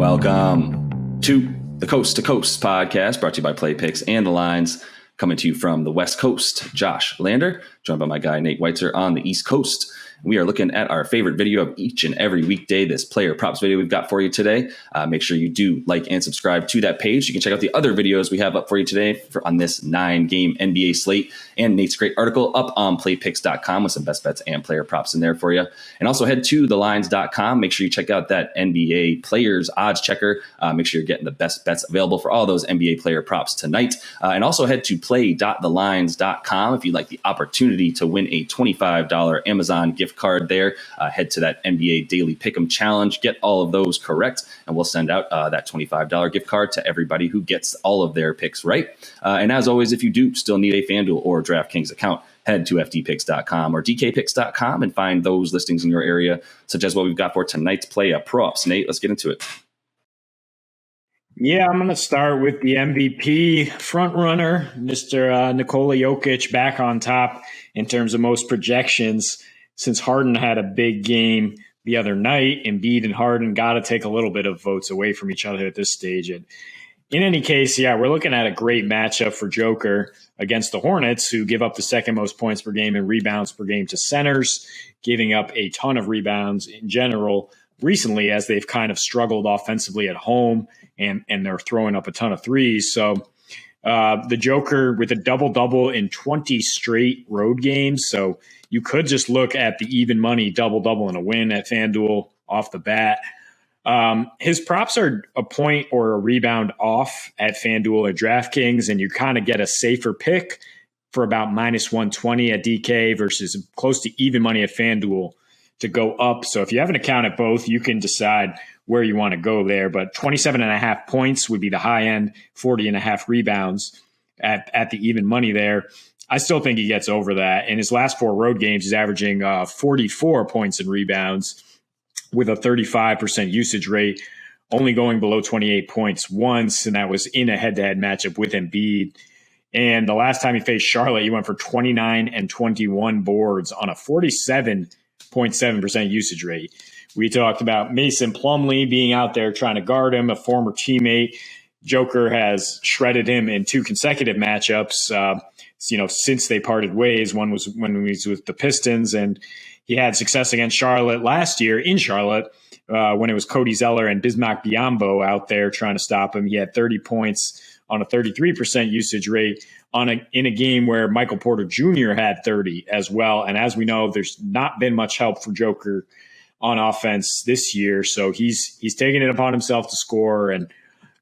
Welcome to the Coast to Coast podcast, brought to you by Play Picks and the Lines, coming to you from the West Coast. Josh Lander, joined by my guy Nate Weitzer on the East Coast. We are looking at our favorite video of each and every weekday, this player props video we've got for you today. Make sure you do like and subscribe to that page. You can check out the other videos we have up for you today on this 9-game NBA slate and Nate's great article up on playpicks.com with some best bets and player props in there for you. And also head to thelines.com. Make sure you check out that NBA players odds checker. Make sure you're getting the best bets available for all those NBA player props tonight. And also head to play.thelines.com if you'd like the opportunity to win a $25 Amazon gift card there. Head to that NBA Daily Pick'em Challenge. Get all of those correct, and we'll send out that $25 gift card to everybody who gets all of their picks right. And as always, if you do still need a FanDuel or DraftKings account, head to ftpicks.com or dkpicks.com and find those listings in your area, such as what we've got for tonight's play props. Nate, let's get into it. Yeah, I'm going to start with the MVP frontrunner, Mr. Nikola Jokic, back on top in terms of most projections. Since Harden had a big game the other night, Embiid and Harden got to take a little bit of votes away from each other at this stage. And in any case, yeah, we're looking at a great matchup for Joker against the Hornets, who give up the second most points per game and rebounds per game to centers, giving up a ton of rebounds in general recently as they've kind of struggled offensively at home and they're throwing up a ton of threes. So the Joker with a double-double in 20 straight road games. So you could just look at the even money double-double and a win at FanDuel off the bat. His props are a point or a rebound off at FanDuel or DraftKings, and you kind of get a safer pick for about minus 120 at DK versus close to even money at FanDuel to go up. So if you have an account at both, you can decide where you want to go there. But 27.5 points would be the high end, 40.5 rebounds at the even money there. I still think he gets over that. In his last 4 road games, he's averaging 44 points and rebounds with a 35% usage rate, only going below 28 points once, and that was in a head-to-head matchup with Embiid. And the last time he faced Charlotte, he went for 29 and 21 boards on a 47.7% usage rate. We talked about Mason Plumlee being out there trying to guard him, a former teammate. Joker has shredded him in 2 consecutive matchups, since they parted ways. One was when he was with the Pistons, and he had success against Charlotte last year in Charlotte when it was Cody Zeller and Bismack Biyombo out there trying to stop him. He had 30 points on a 33% usage rate in a game where Michael Porter Jr. had 30 as well. And as we know, there's not been much help for Joker on offense this year, so he's taking it upon himself to score, and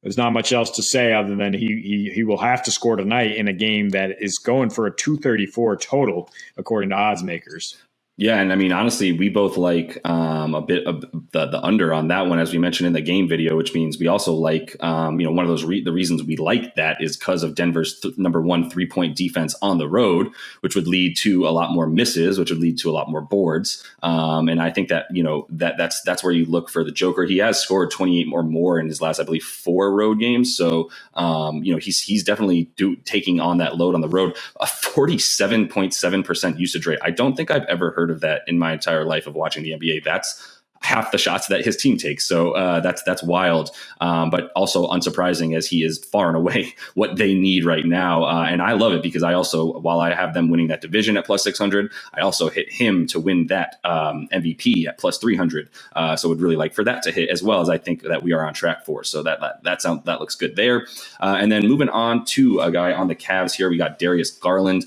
there's not much else to say other than he will have to score tonight in a game that is going for a 234 total, according to odds makers. Yeah, and I mean, honestly, we both like a bit of the under on that one, as we mentioned in the game video, which means we also like, one of those the reasons we like that is because of Denver's number 1 3-point defense on the road, which would lead to a lot more misses, which would lead to a lot more boards. And I think that, that's where you look for the Joker. He has scored 28 or more in his last, I believe, 4 road games. So, he's definitely taking on that load on the road. A 47.7% usage rate. I don't think I've ever heard of that in my entire life of watching the NBA. That's half the shots that his team takes. So that's wild, but also unsurprising as he is far and away what they need right now. And I love it because I also, while I have them winning that division at plus 600, I also hit him to win that MVP at plus 300. So would really like for that to hit as well, as I think that we are on track for. So that looks good there. And then moving on to a guy on the Cavs here, we got Darius Garland.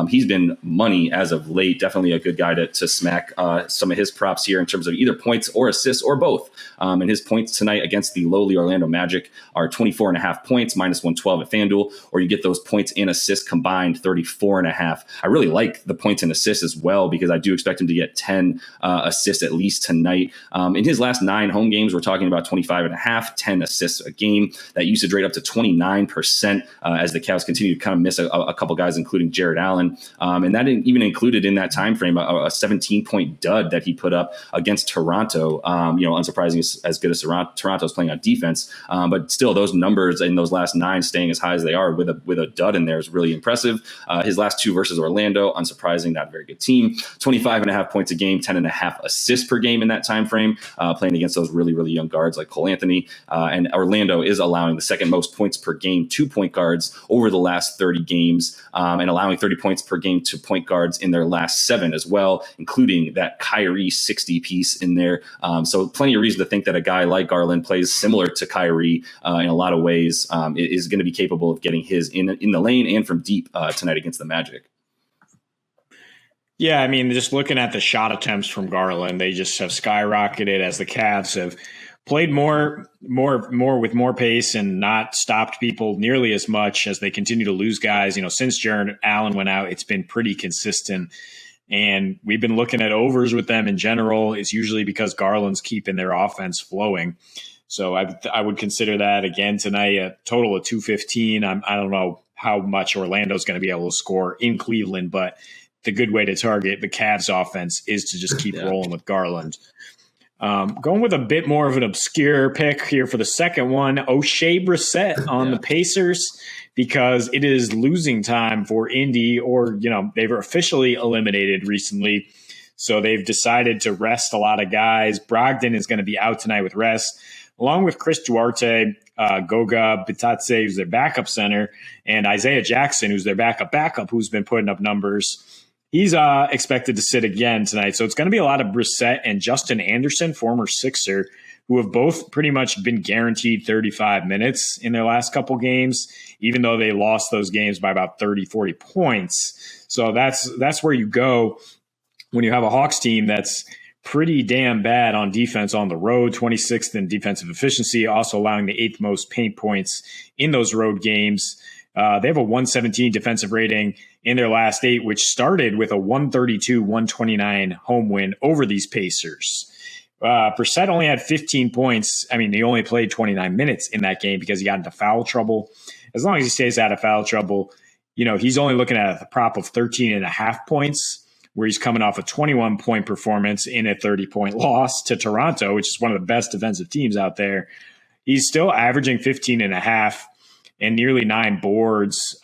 He's been money as of late. Definitely a good guy to smack some of his props here in terms of either points or assists or both. And his points tonight against the lowly Orlando Magic are 24.5 points, minus 112 at FanDuel, or you get those points and assists combined 34.5. I really like the points and assists as well because I do expect him to get 10 assists at least tonight. In his last 9 home games, we're talking about 25.5, 10 assists a game. That usage rate up to 29% as the Cavs continue to kind of miss a couple guys, including Jared Allen. And that even included in that time frame a 17-point dud that he put up against Toronto Toronto. Unsurprising as good as Toronto's playing on defense, but still those numbers in those last 9 staying as high as they are with a dud in there is really impressive. His last 2 versus Orlando, unsurprising, not a very good team. 25.5 points a game, 10.5 assists per game in that time frame, playing against those really, really young guards like Cole Anthony. And Orlando is allowing the second most points per game to point guards over the last 30 games, and allowing 30 points per game to point guards in their last 7 as well, including that Kyrie 60 piece in there. So plenty of reason to think that a guy like Garland plays similar to Kyrie in a lot of ways, is going to be capable of getting his in the lane and from deep tonight against the Magic. Yeah, I mean, just looking at the shot attempts from Garland, they just have skyrocketed as the Cavs have played more with more pace and not stopped people nearly as much as they continue to lose guys. Since Jarrett Allen went out, it's been pretty consistent. And we've been looking at overs with them in general. It's usually because Garland's keeping their offense flowing. So I would consider that again tonight, a total of 215. I don't know how much Orlando's going to be able to score in Cleveland, but the good way to target the Cavs offense is to just keep rolling with Garland. Going with a bit more of an obscure pick here for the second one, O'Shea Brissett on the Pacers, because it is losing time for Indy, or, they were officially eliminated recently. So they've decided to rest a lot of guys. Brogdon is going to be out tonight with rest, along with Chris Duarte, Goga Bitadze, who's their backup center, and Isaiah Jackson, who's their backup, who's been putting up numbers. He's expected to sit again tonight. So it's going to be a lot of Brissett and Justin Anderson, former Sixer, who have both pretty much been guaranteed 35 minutes in their last couple games, even though they lost those games by about 30, 40 points. So that's where you go when you have a Hawks team that's pretty damn bad on defense on the road, 26th in defensive efficiency, also allowing the 8th most paint points in those road games. They have a 117 defensive rating in their last 8, which started with a 132-129 home win over these Pacers. Brissett only had 15 points. I mean, he only played 29 minutes in that game because he got into foul trouble. As long as he stays out of foul trouble, he's only looking at a prop of 13.5 points, where he's coming off a 21-point performance in a 30-point loss to Toronto, which is one of the best defensive teams out there. He's still averaging 15.5 and nearly 9 boards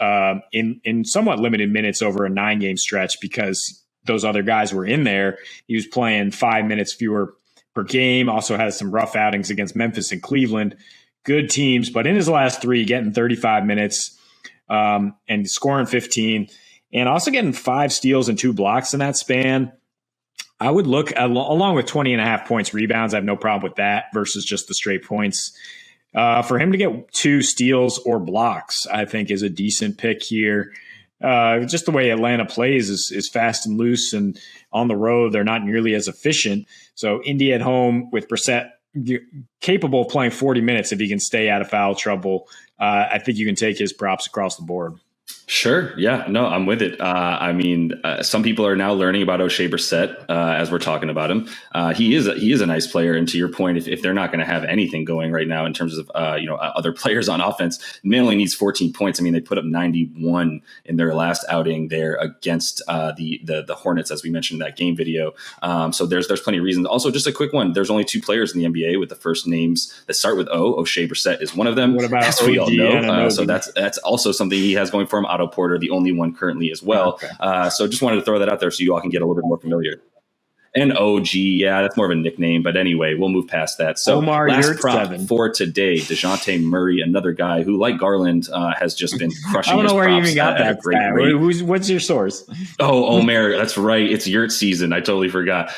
in somewhat limited minutes over a 9-game stretch, because those other guys were in there. He was playing 5 minutes fewer per game, also had some rough outings against Memphis and Cleveland. Good teams, but in his last 3, getting 35 minutes and scoring 15, and also getting 5 steals and 2 blocks in that span. I would look, along with 20.5 points rebounds, I have no problem with that versus just the straight points. For him to get 2 steals or blocks, I think is a decent pick here. Just the way Atlanta plays is fast and loose, and on the road, they're not nearly as efficient. So Indy at home with Brissett capable of playing 40 minutes if he can stay out of foul trouble. I think you can take his props across the board. Sure. Yeah, no, I'm with it. Some people are now learning about O'Shea Brissett as we're talking about him. He is a nice player. And to your point, if they're not going to have anything going right now in terms of, other players on offense, the man only needs 14 points. I mean, they put up 91 in their last outing there against the Hornets, as we mentioned in that game video. So there's plenty of reasons. Also, just a quick one. There's only 2 players in the NBA with the first names that start with O. O'Shea Brissett is one of them. What about as we all know? So that's also something he has going for him. Otto Porter, the only one currently as well. Okay. So just wanted to throw that out there so you all can get a little bit more familiar. And OG, yeah, that's more of a nickname. But anyway, we'll move past that. So Omar, last prop for today, DeJounte Murray, another guy who, like Garland, has just been crushing his props. I don't know where you even got that. Great rate. What's your source? Oh, Omer, that's right. It's yurt season. I totally forgot.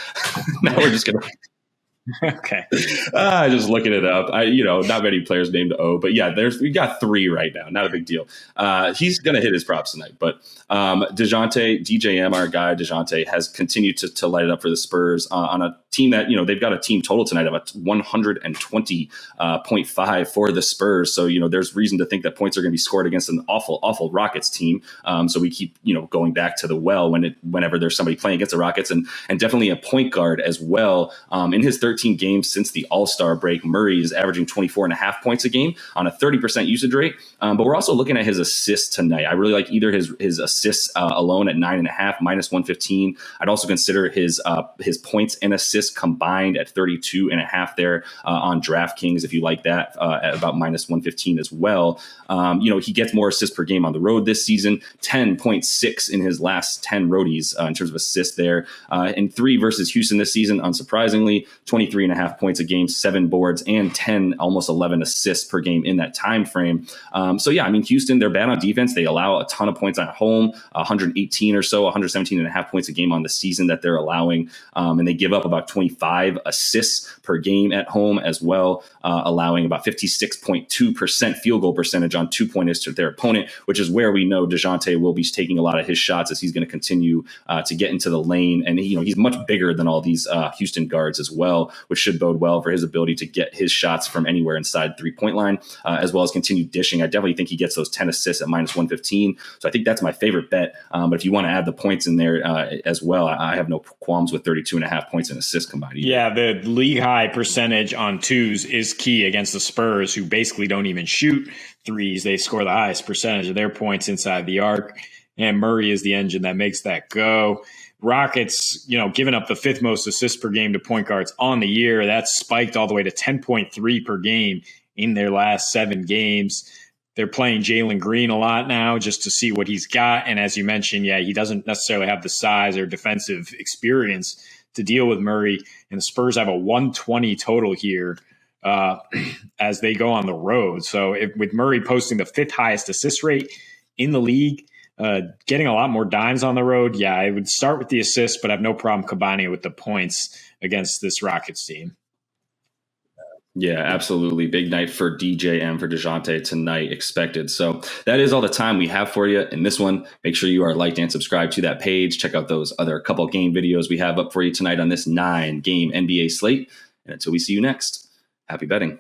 Now we're just going to... Okay. Just looking it up. Not many players named O, but yeah, we got 3 right now. Not a big deal. He's going to hit his props tonight, but DJM, our guy DeJounte, has continued to light it up for the Spurs on a team that, they've got a team total tonight of a 120.5 for the Spurs. So, there's reason to think that points are going to be scored against an awful Rockets team. So we keep, going back to the well whenever there's somebody playing against the Rockets, and definitely a point guard as well. In his 13 games since the All-Star break, Murray is averaging 24.5 points a game on a 30% usage rate. But we're also looking at his assists tonight. I really like either his assists alone at 9.5, minus 115. I'd also consider his points and assists assists combined at 32.5 there on DraftKings, if you like that, at about minus 115 as well. He gets more assists per game on the road this season, 10.6 in his last 10 roadies in terms of assists there. In 3 versus Houston this season, unsurprisingly, 23.5 points a game, 7 boards, and 10, almost 11 assists per game in that time frame. Houston, they're bad on defense. They allow a ton of points at home, 118 or so, 117.5 points a game on the season that they're allowing. And they give up about 25 assists per game at home as well, allowing about 56.2% field goal percentage on 2-pointers to their opponent, which is where we know DeJounte will be taking a lot of his shots as he's going to continue to get into the lane. And he's much bigger than all these Houston guards as well, which should bode well for his ability to get his shots from anywhere inside 3-point line, as well as continue dishing. I definitely think he gets those 10 assists at minus 115. So I think that's my favorite bet. But if you want to add the points in there as well, I have no qualms with 32.5 points and assists combined either. Yeah, the league high percentage on twos is key against the Spurs, who basically don't even shoot threes. They score the highest percentage of their points inside the arc, and Murray is the engine that makes that go. Rockets, giving up the 5th most assists per game to point guards on the year. That's spiked all the way to 10.3 per game in their last 7 games. They're playing Jalen Green a lot now just to see what he's got. And as you mentioned, he doesn't necessarily have the size or defensive experience to deal with Murray. And the Spurs have a 120 total here as they go on the road. So with Murray posting the 5th highest assist rate in the league, getting a lot more dimes on the road, I would start with the assists, but I have no problem combining it with the points against this Rockets team. Yeah, absolutely. Big night for DJM, for DeJounte tonight expected. So that is all the time we have for you in this one. Make sure you are liked and subscribed to that page. Check out those other couple game videos we have up for you tonight on this 9-game NBA slate. And until we see you next, happy betting.